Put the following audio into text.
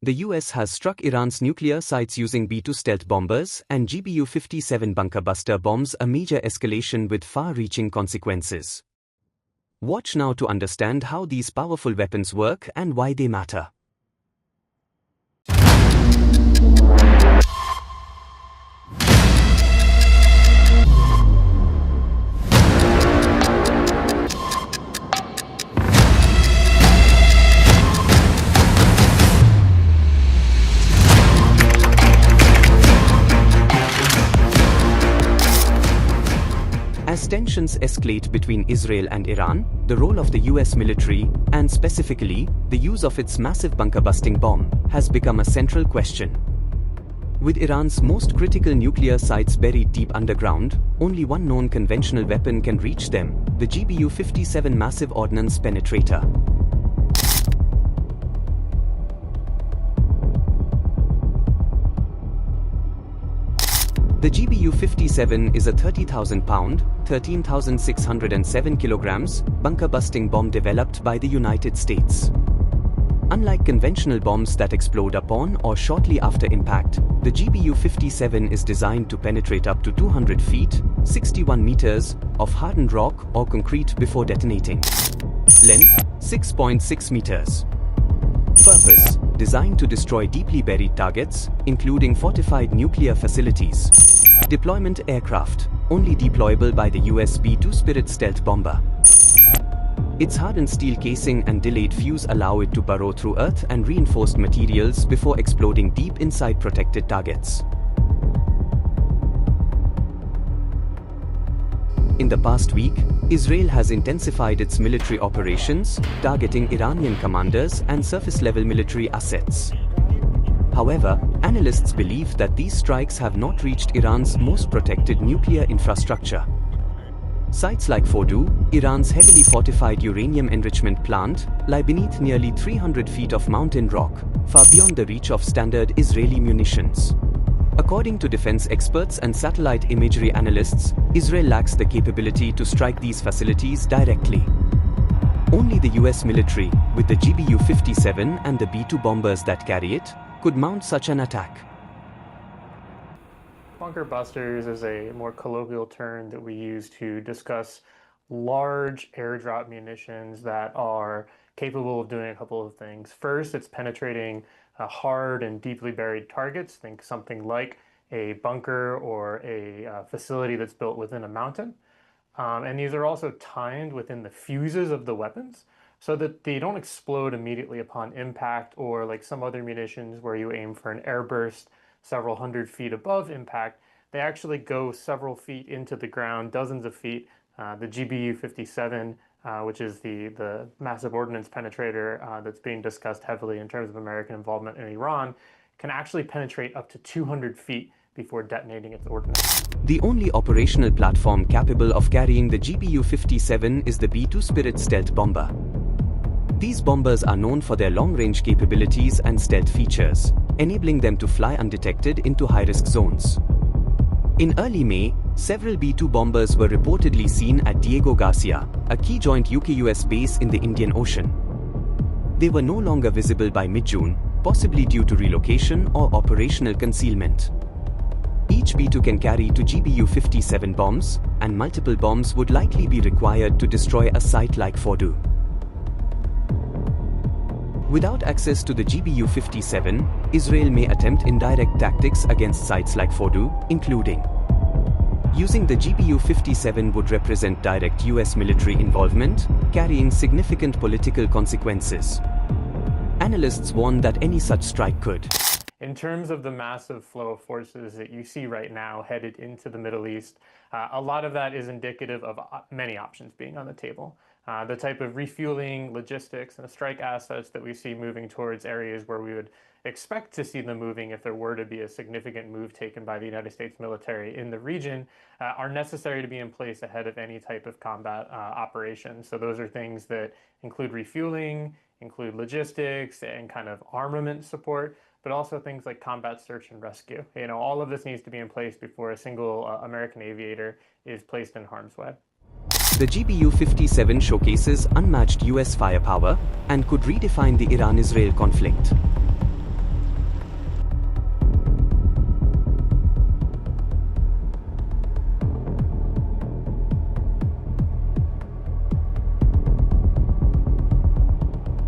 The US has struck Iran's nuclear sites using B-2 stealth bombers and GBU-57 bunker buster bombs, a major escalation with far-reaching consequences. Watch now to understand how these powerful weapons work and why they matter. As tensions escalate between Israel and Iran, the role of the US military, and specifically, the use of its massive bunker-busting bomb, has become a central question. With Iran's most critical nuclear sites buried deep underground, only one known conventional weapon can reach them, the GBU-57 massive ordnance penetrator. The GBU-57 is a 30,000-pound, 13,607 kilograms, bunker-busting bomb developed by the United States. Unlike conventional bombs that explode upon or shortly after impact, the GBU-57 is designed to penetrate up to 200 feet, 61 meters, of hardened rock or concrete before detonating. Length, 6.6 meters. Purpose: designed to destroy deeply buried targets, including fortified nuclear facilities. Deployment: aircraft, only deployable by the US B-2 Spirit stealth bomber. Its hardened steel casing and delayed fuse allow it to burrow through earth and reinforced materials before exploding deep inside protected targets. In the past week, Israel has intensified its military operations, targeting Iranian commanders and surface-level military assets. However, analysts believe that these strikes have not reached Iran's most protected nuclear infrastructure. Sites like Fordow, Iran's heavily fortified uranium enrichment plant, lie beneath nearly 300 feet of mountain rock, far beyond the reach of standard Israeli munitions. According to defense experts and satellite imagery analysts, Israel lacks the capability to strike these facilities directly. Only the US military, with the GBU-57 and the B-2 bombers that carry it, could mount such an attack. Bunker busters is a more colloquial term that we use to discuss large airdrop munitions that are capable of doing a couple of things. First, it's penetrating hard and deeply buried targets. Think something like a bunker or a facility that's built within a mountain. And these are also timed within the fuses of the weapons so that they don't explode immediately upon impact, or like some other munitions where you aim for an airburst several hundred feet above impact. They actually go several feet into the ground, dozens of feet. The GBU-57, which is the massive ordnance penetrator that's being discussed heavily in terms of American involvement in Iran, can actually penetrate up to 200 feet before detonating its ordnance. The only operational platform capable of carrying the GBU-57 is the B-2 Spirit stealth bomber. These bombers are known for their long-range capabilities and stealth features, enabling them to fly undetected into high-risk zones. In early May, several B-2 bombers were reportedly seen at Diego Garcia, a key joint UK-US base in the Indian Ocean. They were no longer visible by mid-June, possibly due to relocation or operational concealment. Each B-2 can carry 2 GBU-57 bombs, and multiple bombs would likely be required to destroy a site like Fordow. Without access to the GBU-57, Israel may attempt indirect tactics against sites like Fordow, including using the GBU-57 would represent direct US military involvement, carrying significant political consequences. Analysts warn that any such strike could. In terms of the massive flow of forces that you see right now headed into the Middle East, a lot of that is indicative of many options being on the table. The type of refueling, logistics, and strike assets that we see moving towards areas where we would expect to see them moving if there were to be a significant move taken by the United States military in the region are necessary to be in place ahead of any type of combat operation. So those are things that include refueling, include logistics, and kind of armament support, but also things like combat search and rescue. You know, all of this needs to be in place before a single American aviator is placed in harm's way. The GBU-57 showcases unmatched US firepower and could redefine the Iran-Israel conflict.